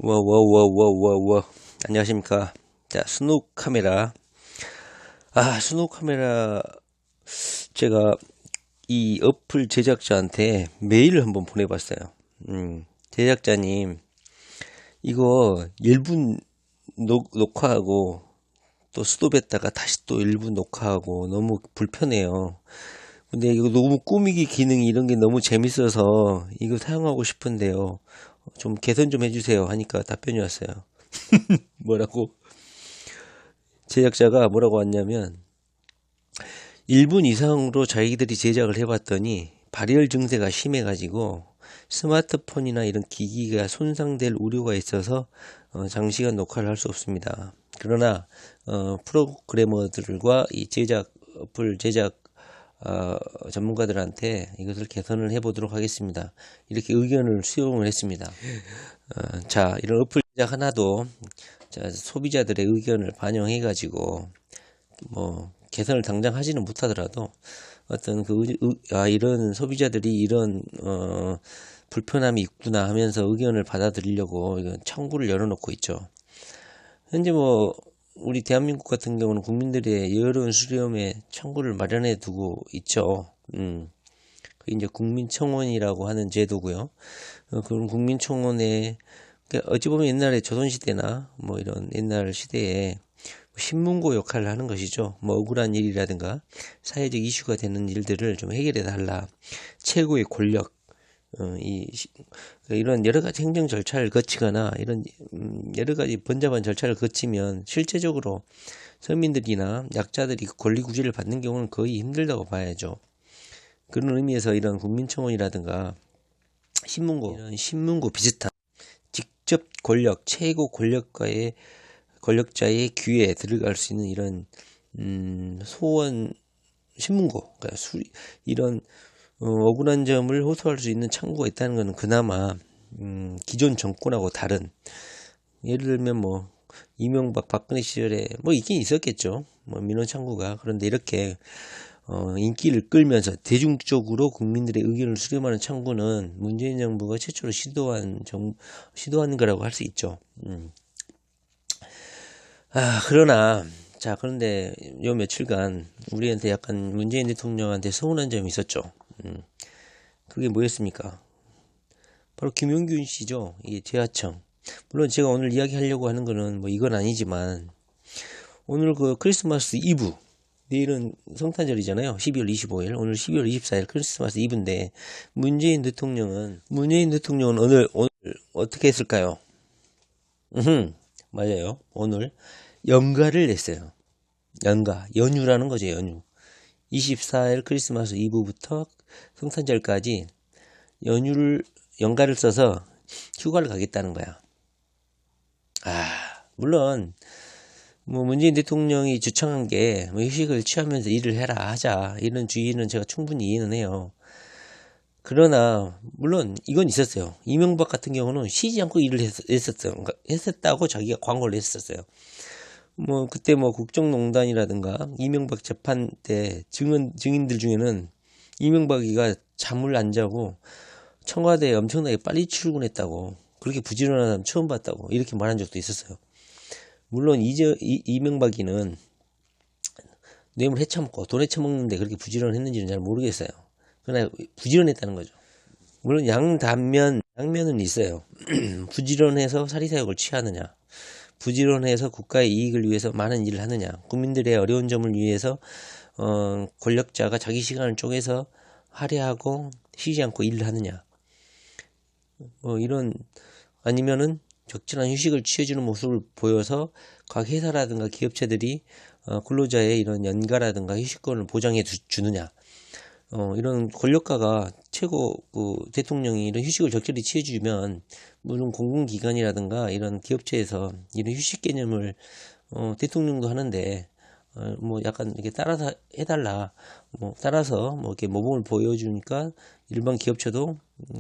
와와와와와와 안녕하십니까. 자, 스노우 카메라. 스노우 카메라. 제가 이 어플 제작자한테 메일을 한번 보내봤어요. 제작자님, 이거 1분 녹화하고 또 스톱했다가 다시 또 1분 녹화하고 너무 불편해요. 근데 이거 너무 꾸미기 기능이 이런 게 너무 재밌어서 이거 사용하고 싶은데요. 좀 개선 좀 해주세요 하니까 답변이 왔어요. 뭐라고? 제작자가 뭐라고 왔냐면 1분 이상으로 자기들이 제작을 해봤더니 발열 증세가 심해가지고 스마트폰이나 이런 기기가 손상될 우려가 있어서 장시간 녹화를 할 수 없습니다. 그러나 프로그래머들과 이 어플 제작 전문가들한테 이것을 개선을 해보도록 하겠습니다. 이렇게 의견을 수용을 했습니다. 자, 이런 어플 제작 하나도 소비자들의 의견을 반영해 가지고 뭐 개선을 당장 하지는 못하더라도 어떤 이런 소비자들이 이런 불편함이 있구나 하면서 의견을 받아들이려고 이건 창구를 열어놓고 있죠. 현재 뭐 우리 대한민국 같은 경우는 국민들의 여론 수렴에 창구를 마련해 두고 있죠. 그게 이제 국민청원이라고 하는 제도고요. 그런 국민청원에 어찌 보면 옛날에 조선시대나 뭐 이런 옛날 시대에 신문고 역할을 하는 것이죠. 뭐 억울한 일이라든가 사회적 이슈가 되는 일들을 좀 해결해 달라. 최고의 권력, 이런 여러 가지 행정 절차를 거치거나 이런 여러 가지 번잡한 절차를 거치면 실제적으로 서민들이나 약자들이 권리 구제를 받는 경우는 거의 힘들다고 봐야죠. 그런 의미에서 이런 국민청원이라든가 이런 신문고 비슷한 직접 권력, 최고 권력자의 귀에 들어갈 수 있는 이런 소원 신문고, 그러니까 이런 억울한 점을 호소할 수 있는 창구가 있다는 것은 그나마 기존 정권하고 다른, 예를 들면 뭐 이명박 박근혜 시절에 뭐 있긴 있었겠죠, 뭐 민원 창구가. 그런데 이렇게 인기를 끌면서 대중적으로 국민들의 의견을 수렴하는 창구는 문재인 정부가 최초로 시도한 거라고 할 수 있죠. 그런데 요 며칠간 우리한테 약간 문재인 대통령한테 서운한 점이 있었죠. 그게 뭐였습니까? 바로 김용균 씨죠. 이게 재하청. 물론 제가 오늘 이야기하려고 하는 거는 뭐 이건 아니지만, 오늘 그 크리스마스 이브, 내일은 성탄절이잖아요. 12월 25일. 오늘 12월 24일 크리스마스 이브인데, 문재인 대통령은 오늘 어떻게 했을까요? 맞아요. 오늘 연가를 냈어요. 연휴라는 거죠, 연휴. 24일 크리스마스 이브부터 성탄절까지 연가를 써서 휴가를 가겠다는 거야. 물론 뭐 문재인 대통령이 주창한 게 뭐 휴식을 취하면서 일을 해라 하자, 이런 주의는 제가 충분히 이해는 해요. 그러나 물론 이건 있었어요. 이명박 같은 경우는 쉬지 않고 일을 했었다고 자기가 광고를 했었어요. 뭐 그때 뭐 국정농단이라든가 이명박 재판 때 증인들 중에는 이명박이가 잠을 안 자고 청와대에 엄청나게 빨리 출근했다고, 그렇게 부지런한 사람 처음 봤다고 이렇게 말한 적도 있었어요. 물론 이명박이는 뇌물 헤쳐먹고 돈 헤쳐먹는데 그렇게 부지런했는지는 잘 모르겠어요. 그러나 부지런했다는 거죠. 물론 양면은 있어요. 부지런해서 사리사욕을 취하느냐, 부지런해서 국가의 이익을 위해서 많은 일을 하느냐, 국민들의 어려운 점을 위해서 권력자가 자기 시간을 쪼개서 할애하고 쉬지 않고 일을 하느냐, 이런, 아니면은 적절한 휴식을 취해주는 모습을 보여서 각 회사라든가 기업체들이 근로자의 이런 연가라든가 휴식권을 보장해 주느냐, 이런 권력가가 최고 대통령이 이런 휴식을 적절히 취해주면, 물론 공공기관이라든가 이런 기업체에서 이런 휴식 개념을 대통령도 하는데 뭐 약간 이렇게 따라서 해달라, 뭐 따라서 뭐 이렇게 모범을 보여주니까 일반 기업체도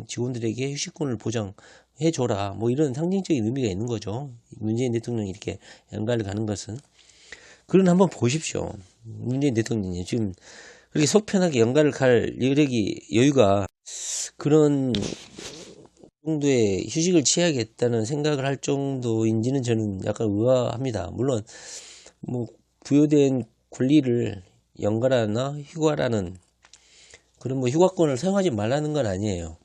직원들에게 휴식권을 보장해줘라, 뭐 이런 상징적인 의미가 있는 거죠. 문재인 대통령이 이렇게 연가를 가는 것은. 그런 한번 보십시오. 문재인 대통령이 지금 그렇게 속 편하게 연가를 갈 여유가, 그런 정도의 휴식을 취하겠다는 생각을 할 정도인지는 저는 약간 의아합니다. 물론 뭐 부여된 권리를 연가라나 휴가라는 그런 뭐 휴가권을 사용하지 말라는 건 아니에요.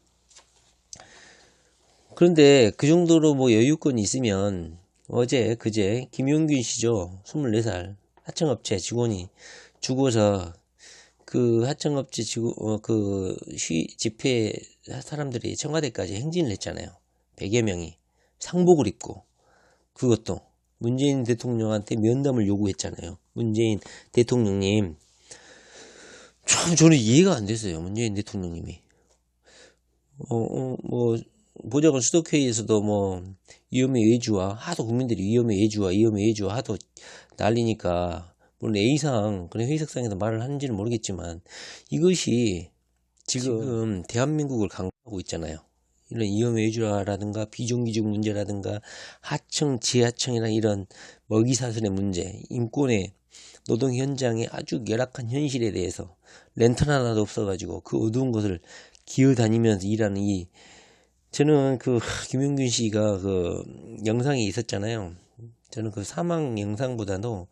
그런데 그 정도로 뭐 여유권이 있으면 어제 그제 김용균 씨죠. 24살 하청업체 직원이 죽어서 그 하청업체 집회 사람들이 청와대까지 행진을 했잖아요. 100여 명이 상복을 입고, 그것도 문재인 대통령한테 면담을 요구했잖아요. 문재인 대통령님, 참 저는 이해가 안 됐어요. 문재인 대통령님이 뭐 보좌관 수석회의에서도 뭐 위험의 외주화 하도 국민들이 위험의 외주화 하도 난리니까, 물론 A상 그런 회의석상에서 말을 하는지는 모르겠지만 이것이 지금 대한민국을 강타하고 있잖아요. 이런 위험의 외주화라든가 비정규직 문제라든가 하청 지하청이나 이런 먹이사슬의 문제, 인권의 노동 현장의 아주 열악한 현실에 대해서 랜턴 하나도 없어가지고 그 어두운 곳을 기어다니면서 일하는 저는 그 김용균 씨가 그 영상이 있었잖아요. 저는 그 사망 영상보다도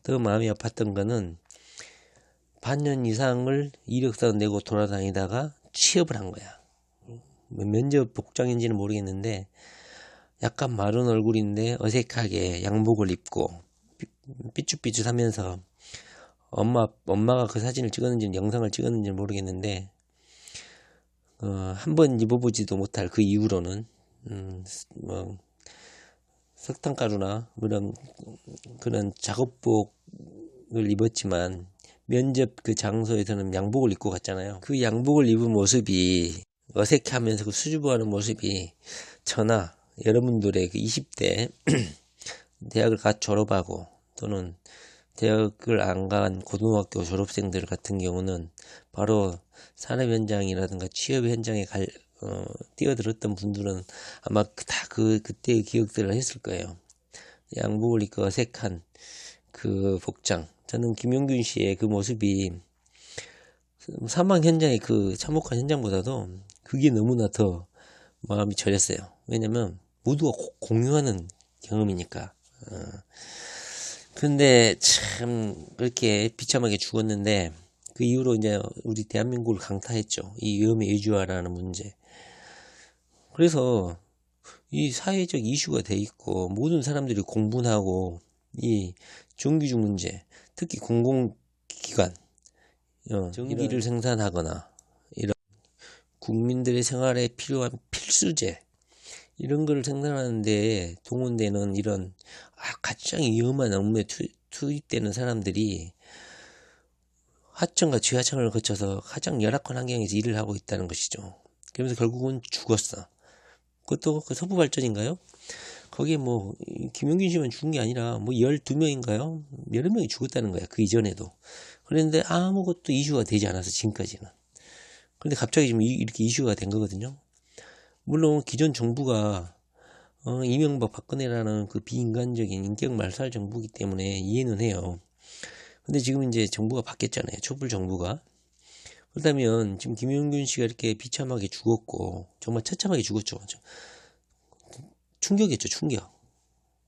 더 마음이 아팠던 거는 반년 이상을 이력서 내고 돌아다니다가 취업을 한 거야. 면접 복장인지는 모르겠는데 약간 마른 얼굴인데 어색하게 양복을 입고 삐죽삐죽하면서 엄마가 그 사진을 찍었는지 영상을 찍었는지 모르겠는데 한번 입어보지도 못할 그 이후로는 뭐 석탄가루나 그런 작업복을 입었지만 면접 그 장소에서는 양복을 입고 갔잖아요. 그 양복을 입은 모습이 어색해하면서 그 수줍어하는 모습이 저나 여러분들의 그 20대 대학을 갓 졸업하고 또는 대학을 안 간 고등학교 졸업생들 같은 경우는 바로 산업 현장이라든가 취업 현장에 뛰어들었던 분들은 아마 그때의 기억들을 했을 거예요. 양복을 입고 어색한 그 복장. 저는 김용균 씨의 그 모습이 사망 현장의 그 참혹한 현장보다도 그게 너무나 더 마음이 저렸어요. 왜냐면 모두가 공유하는 경험이니까. 근데 참 그렇게 비참하게 죽었는데 그 이후로 이제 우리 대한민국을 강타했죠. 이 위험의 외주화라는 문제. 그래서 이 사회적 이슈가 돼 있고 모든 사람들이 공분하고 이 정규직 문제, 특히 공공기관 전기를 생산하거나 이런 국민들의 생활에 필요한 필수재 이런 거를 생산하는데 동원되는 이런 가장 위험한 업무에 투입되는 사람들이 하청과 지하청을 거쳐서 가장 열악한 환경에서 일을 하고 있다는 것이죠. 그러면서 결국은 죽었어. 그것도 그 서부발전인가요? 거기에 뭐 김용균 씨만 죽은 게 아니라 뭐 12명인가요? 여러 명이 죽었다는 거야. 그 이전에도. 그런데 아무것도 이슈가 되지 않았어. 지금까지는. 그런데 갑자기 지금 이렇게 이슈가 된 거거든요. 물론 기존 정부가 이명박 박근혜라는 그 비인간적인 인격 말살 정부이기 때문에 이해는 해요. 근데 지금 이제 정부가 바뀌었잖아요. 촛불 정부가. 그렇다면 지금 김용균 씨가 이렇게 비참하게 죽었고 정말 처참하게 죽었죠. 충격이었죠. 충격.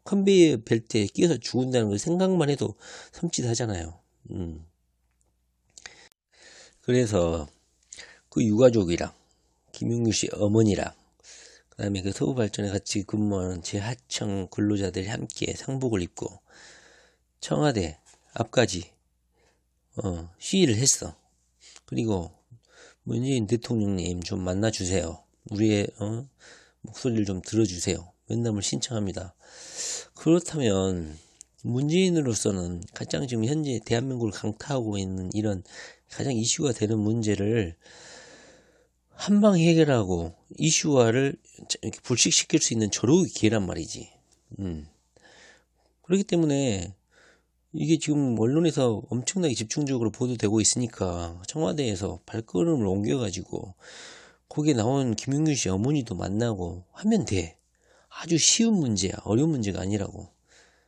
컨베이어 벨트에 끼어서 죽는다는 걸 생각만 해도 섬찟하잖아요. 그래서 그 유가족이랑 김용균 씨 어머니랑 그다음에 그 서부발전에 같이 근무하는 재하청 근로자들이 함께 상복을 입고 청와대 앞까지 시위를 했어. 그리고 문재인 대통령님 좀 만나주세요. 우리의 목소리를 좀 들어주세요. 면담을 신청합니다. 그렇다면 문재인으로서는 가장 지금 현재 대한민국을 강타하고 있는 이런 가장 이슈가 되는 문제를 한방 해결하고 이슈화를 이렇게 불식시킬 수 있는 절호의 기회란 말이지. 그렇기 때문에 이게 지금 언론에서 엄청나게 집중적으로 보도되고 있으니까 청와대에서 발걸음을 옮겨가지고 거기에 나온 김용균 씨 어머니도 만나고 하면 돼. 아주 쉬운 문제야. 어려운 문제가 아니라고.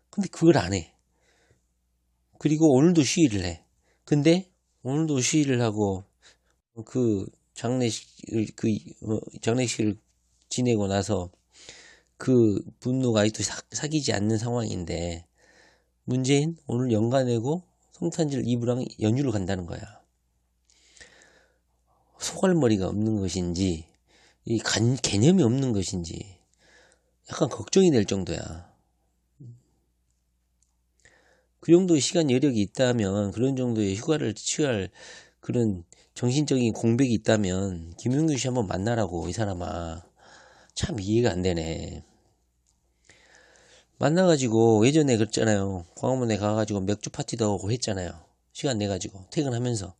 근데 그걸 안 해. 그리고 오늘도 시위를 해. 근데 오늘도 시위를 하고 그 장례식을 지내고 나서 그 분노가 아직도 사귀지 않는 상황인데, 문재인 오늘 연가 내고 성탄절 이브랑 연휴를 간다는 거야. 소갈머리가 없는 것인지 개념이 없는 것인지 약간 걱정이 될 정도야. 그 정도의 시간 여력이 있다면, 그런 정도의 휴가를 취할 그런 정신적인 공백이 있다면 김용균 씨 한번 만나라고. 이 사람아, 참 이해가 안 되네. 만나가지고 예전에 그랬잖아요. 광화문에 가가지고 맥주 파티도 하고 했잖아요. 시간 내가지고 퇴근하면서.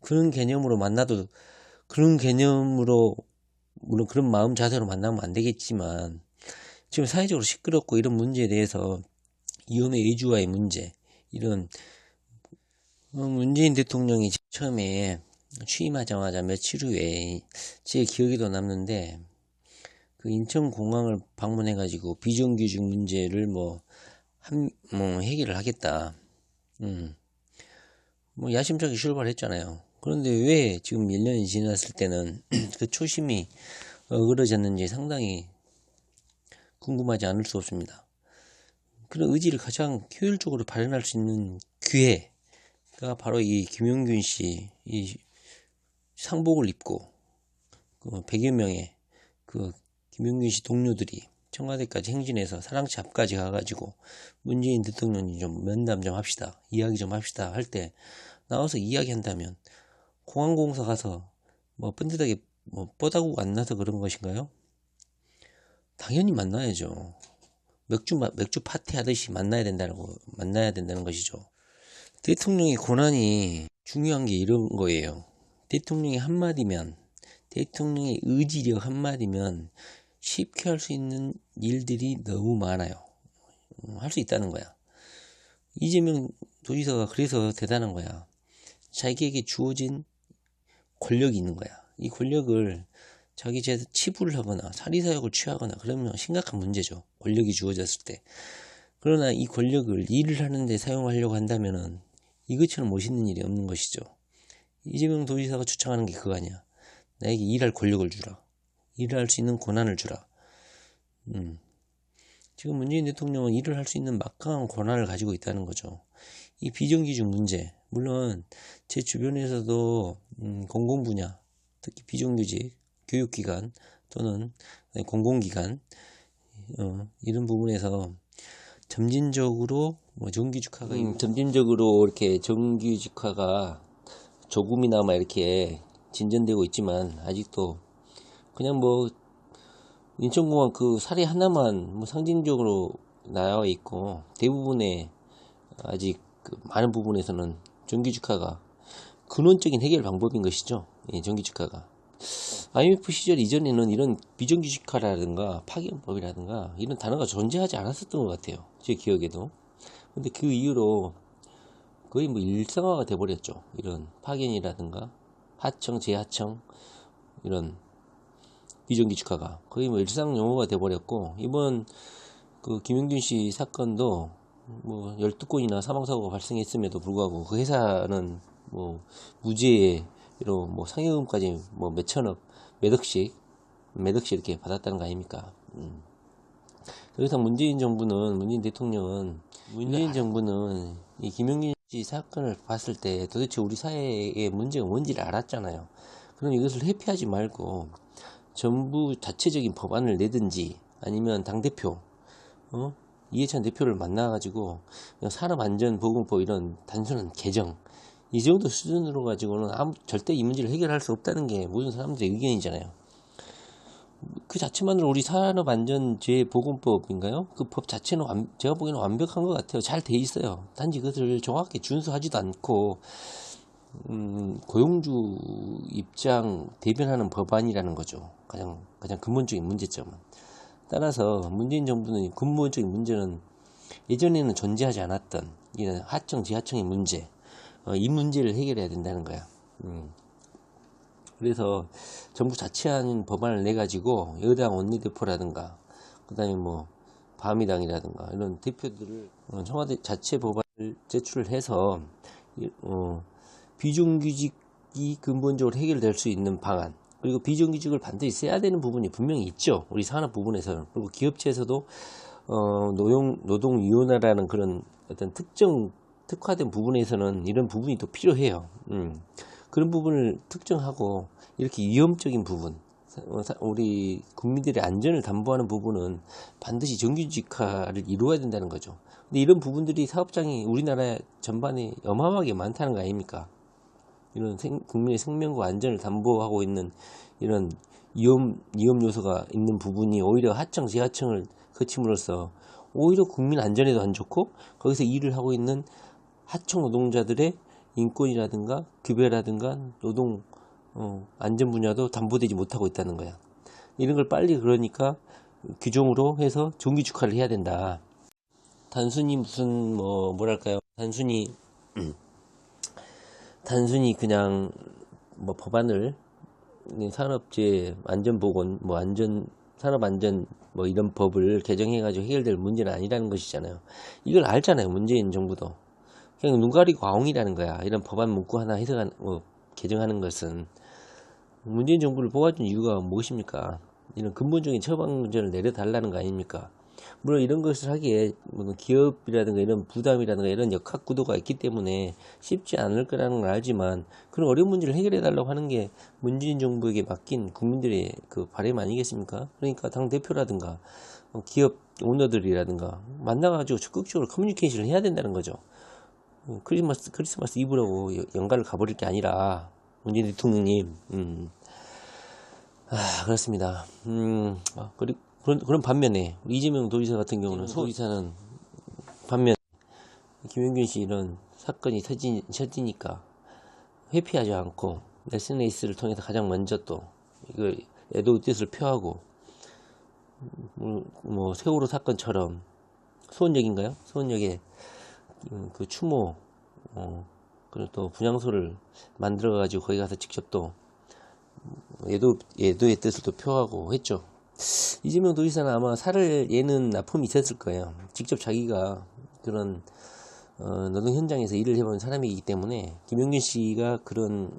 그런 개념으로 만나도, 그런 개념으로, 물론 그런 마음 자세로 만나면 안 되겠지만, 지금 사회적으로 시끄럽고 이런 문제에 대해서, 위험의 외주화의 문제, 이런 문재인 대통령이 처음에 취임하자마자 며칠 후에, 제 기억에도 남는데, 그 인천공항을 방문해가지고 비정규직 문제를 뭐 해결을 하겠다. 뭐 야심차게 출발했잖아요. 그런데 왜 지금 1년이 지났을 때는 그 초심이 어그러졌는지 상당히 궁금하지 않을 수 없습니다. 그런 의지를 가장 효율적으로 발현할 수 있는 기회가 바로 이 김용균 씨, 이 상복을 입고 그 100여 명의 그 김용균 씨 동료들이 청와대까지 행진해서 사랑채 앞까지 가가지고 문재인 대통령님 좀 면담 좀 합시다, 이야기 좀 합시다 할 때 나와서 이야기한다면, 공항공사 가서 뭐 뻔듯하게 뭐 뻗하고 안 나서 그런 것인가요? 당연히 만나야죠. 맥주 파티 하듯이 만나야 된다는 것이죠. 대통령의 권한이 중요한 게 이런 거예요. 대통령의 한마디면, 대통령의 의지력 한마디면 쉽게 할 수 있는 일들이 너무 많아요. 할 수 있다는 거야. 이재명 도지사가 그래서 대단한 거야. 자기에게 주어진 권력이 있는 거야. 이 권력을 자기 죄에서 치부를 하거나 사리사욕을 취하거나 그러면 심각한 문제죠. 권력이 주어졌을 때. 그러나 이 권력을 일을 하는데 사용하려고 한다면은 이것처럼 멋있는 일이 없는 것이죠. 이재명 도지사가 주창하는 게 그거 아니야. 나에게 일할 권력을 주라. 일을 할 수 있는 권한을 주라. 지금 문재인 대통령은 일을 할 수 있는 막강한 권한을 가지고 있다는 거죠. 이 비정규직 문제, 물론 제 주변에서도 공공분야, 특히 비정규직, 교육기관 또는 공공기관 이런 부분에서 점진적으로 점진적으로 이렇게 정규직화가 조금이나마 이렇게 진전되고 있지만, 아직도 그냥 뭐 인천공항 그 사례 하나만 뭐 상징적으로 나와 있고, 대부분의 아직 그 많은 부분에서는 정규직화가 근원적인 해결 방법인 것이죠. 예, 정규직화가. IMF 시절 이전에는 이런 비정규직화라든가 파견법이라든가 이런 단어가 존재하지 않았었던 것 같아요. 제 기억에도. 근데 그 이후로 거의 뭐 일상화가 돼버렸죠. 이런 파견이라든가 하청, 재하청 이런 비정규직화가 거의 뭐 일상 용어가 돼버렸고, 이번 그 김용균 씨 사건도 뭐 12건이나 사망사고가 발생했음에도 불구하고 그 회사는 뭐 무죄로 뭐 상여금까지 뭐 몇천억, 몇억씩 이렇게 받았다는 거 아닙니까? 더 이상 문재인 대통령은 이 김용균 씨 사건을 봤을 때 도대체 우리 사회의 문제가 뭔지를 알았잖아요. 그럼 이것을 회피하지 말고 정부 자체적인 법안을 내든지, 아니면 당대표, 이해찬 대표를 만나가지고 산업안전보건법 이런 단순한 개정, 이 정도 수준으로 가지고는 절대 이 문제를 해결할 수 없다는 게 모든 사람들의 의견이잖아요. 그 자체만으로 우리 산업안전재보건법인가요? 그 법 자체는 제가 보기에는 완벽한 것 같아요. 잘 돼 있어요. 단지 그것을 정확히 준수하지도 않고 고용주 입장 대변하는 법안이라는 거죠. 가장 근본적인 문제점은. 따라서 문재인 정부는 근본적인 문제는 예전에는 존재하지 않았던 이런 하청, 지하청의 문제, 이 문제를 해결해야 된다는 거야. 그래서 정부 자체하는 법안을 내가지고 여당 원내대표라든가, 그 다음에 뭐 바미당이라든가 이런 대표들을 청와대 자체 법안을 제출을 해서 비정규직이 근본적으로 해결될 수 있는 방안, 그리고 비정규직을 반드시 써야 되는 부분이 분명히 있죠. 우리 산업 부분에서는. 그리고 기업체에서도 노동위원회라는 그런 어떤 특화된 부분에서는 이런 부분이 또 필요해요. 그런 부분을 특정하고 이렇게 위험적인 부분, 우리 국민들의 안전을 담보하는 부분은 반드시 정규직화를 이루어야 된다는 거죠. 근데 이런 부분들이 사업장이 우리나라 전반에 어마어마하게 많다는 거 아닙니까? 이런 국민의 생명과 안전을 담보하고 있는 이런 위험 요소가 있는 부분이 오히려 하청, 지하청을 거침으로써 오히려 국민 안전에도 안 좋고 거기서 일을 하고 있는 하청 노동자들의 인권이라든가 급여라든가 노동 안전 분야도 담보되지 못하고 있다는 거야. 이런 걸 빨리 그러니까 규정으로 해서 정규직화를 해야 된다. 단순히 무슨 뭐랄까요? 단순히 그냥 법안을 산업재 안전보건 산업안전 이런 법을 개정해가지고 해결될 문제는 아니라는 것이잖아요. 이걸 알잖아요. 문재인 정부도. 그냥 눈 가리고 아웅이라는 거야. 이런 법안 문구 하나 개정하는 것은. 문재인 정부를 뽑아준 이유가 무엇입니까? 이런 근본적인 처방전을 내려달라는 거 아닙니까? 물론 이런 것을 하기에 기업이라든가 이런 부담이라든가 이런 역학 구도가 있기 때문에 쉽지 않을 거라는 걸 알지만 그런 어려운 문제를 해결해 달라고 하는 게 문재인 정부에게 맡긴 국민들의 그 바람 아니겠습니까? 그러니까 당 대표라든가 기업 오너들이라든가 만나가지고 적극적으로 커뮤니케이션을 해야 된다는 거죠. 크리스마스 이브라고 연가를 가버릴 게 아니라 문재인 대통령님 그렇습니다. 그런 반면에 이재명 도지사 같은 경우는 도지사는 반면 김용균 씨 이런 사건이 터지니까 회피하지 않고 SNS를 통해서 가장 먼저 또 이거 애도의 뜻을 표하고 세월호 사건처럼 수원역인가요? 수원역에 그 추모 그리고 또 분향소를 만들어 가지고 거기 가서 직접 또 애도의 뜻을 또 표하고 했죠. 이재명 도지사는 아마 살을 예는 아픔이 있었을 거예요. 직접 자기가 그런 노동 현장에서 일을 해본 사람이기 때문에 김용균 씨가 그런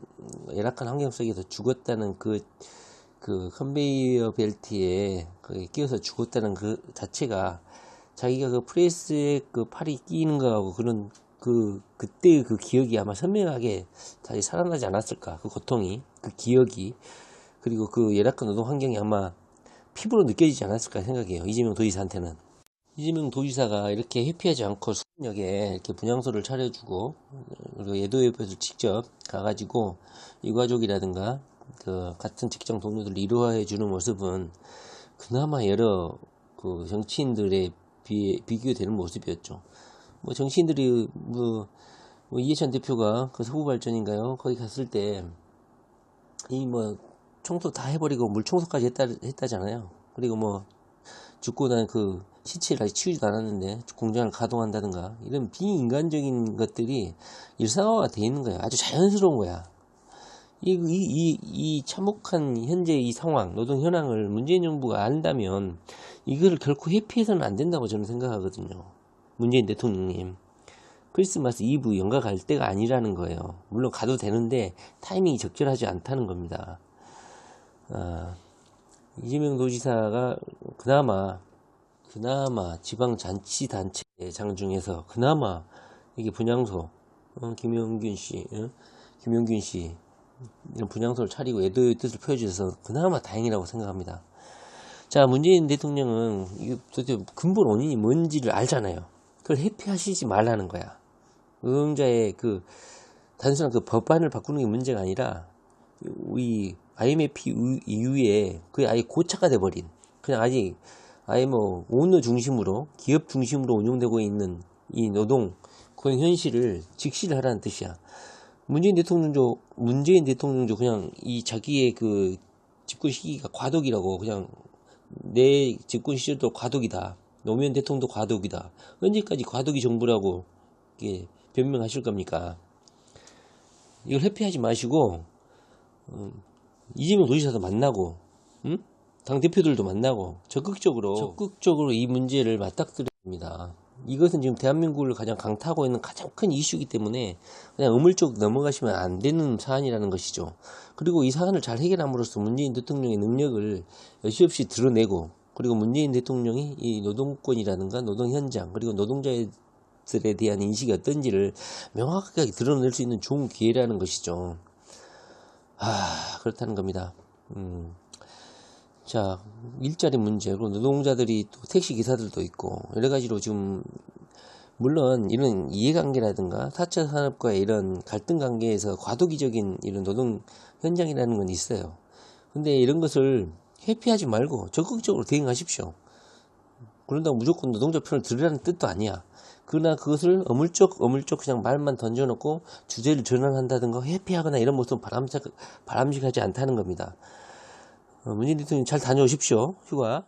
열악한 환경 속에서 죽었다는 그 컨베이어 벨트에 끼어서 죽었다는 그 자체가 자기가 그 프레스에 그 팔이 끼이는 거하고 그런 그때의 그 기억이 아마 선명하게 다시 살아나지 않았을까. 그 고통이, 그 기억이, 그리고 그 열악한 노동 환경이 아마 피부로 느껴지지 않았을까 생각해요. 이재명 도지사한테는. 이재명 도지사가 이렇게 회피하지 않고 수원역에 이렇게 분향소를 차려주고 그리고 애도협회를 직접 가가지고 유가족이라든가 그 같은 직장 동료들을 위로해주는 모습은 그나마 여러 그 정치인들의 비교되는 모습이었죠. 정치인들이 이해찬 대표가 그 서부발전인가요? 거기 갔을 때 청소 다 해버리고 물 청소까지 했다잖아요. 그리고 죽고 난 그 시체를 아직 치우지도 않았는데 공장을 가동한다든가 이런 비인간적인 것들이 일상화가 돼 있는 거야. 아주 자연스러운 거야. 이 참혹한 현재 이 상황, 노동 현황을 문재인 정부가 안다면 이거를 결코 회피해서는 안 된다고 저는 생각하거든요. 문재인 대통령님. 크리스마스 이브 연가 갈 때가 아니라는 거예요. 물론 가도 되는데 타이밍이 적절하지 않다는 겁니다. 이재명 도지사가 그나마 지방자치단체장 중에서 그나마 이게 분향소, 김용균 씨 이런 분향소를 차리고 애도의 뜻을 표해주셔서 그나마 다행이라고 생각합니다. 자, 문재인 대통령은 도대체 근본 원인이 뭔지를 알잖아요. 그걸 회피하시지 말라는 거야. 노동자의 단순한 법안을 바꾸는 게 문제가 아니라 이 IMF 이후에 그게 아예 고착화 돼버린 그냥 아예 오너 중심으로 기업 중심으로 운영되고 있는 이 노동 고용 현실을 직시를 하라는 뜻이야. 문재인 대통령도 그냥 이 자기의 그 집권 시기가 과도기라고 그냥 내 집권 시절도 과도기다. 노무현 대통령도 과도기다. 언제까지 과도기 정부라고 변명하실 겁니까? 이걸 회피하지 마시고 이재명 도지사도 만나고 당 대표들도 만나고 적극적으로 이 문제를 맞닥뜨립니다. 이것은 지금 대한민국을 가장 강타하고 있는 가장 큰 이슈이기 때문에 그냥 어물쩍 넘어가시면 안 되는 사안이라는 것이죠. 그리고 이 사안을 잘 해결함으로써 문재인 대통령의 능력을 여지없이 드러내고, 그리고 문재인 대통령이 이 노동권이라든가 노동 현장, 그리고 노동자들에 대한 인식이 어떤지를 명확하게 드러낼 수 있는 좋은 기회라는 것이죠. 그렇다는 겁니다. 자, 일자리 문제, 그리고 노동자들이 또 택시 기사들도 있고 여러 가지로 지금, 물론 이런 이해관계라든가 4차 산업과의 이런 갈등 관계에서 과도기적인 이런 노동 현장이라는 건 있어요. 근데 이런 것을 회피하지 말고 적극적으로 대응하십시오. 그런다고 무조건 노동자 편을 들으라는 뜻도 아니야. 그러나 그것을 어물쩍 그냥 말만 던져놓고 주제를 전환한다든가 회피하거나 이런 모습은 바람직하지 않다는 겁니다. 문재인 대통령 잘 다녀오십시오. 휴가.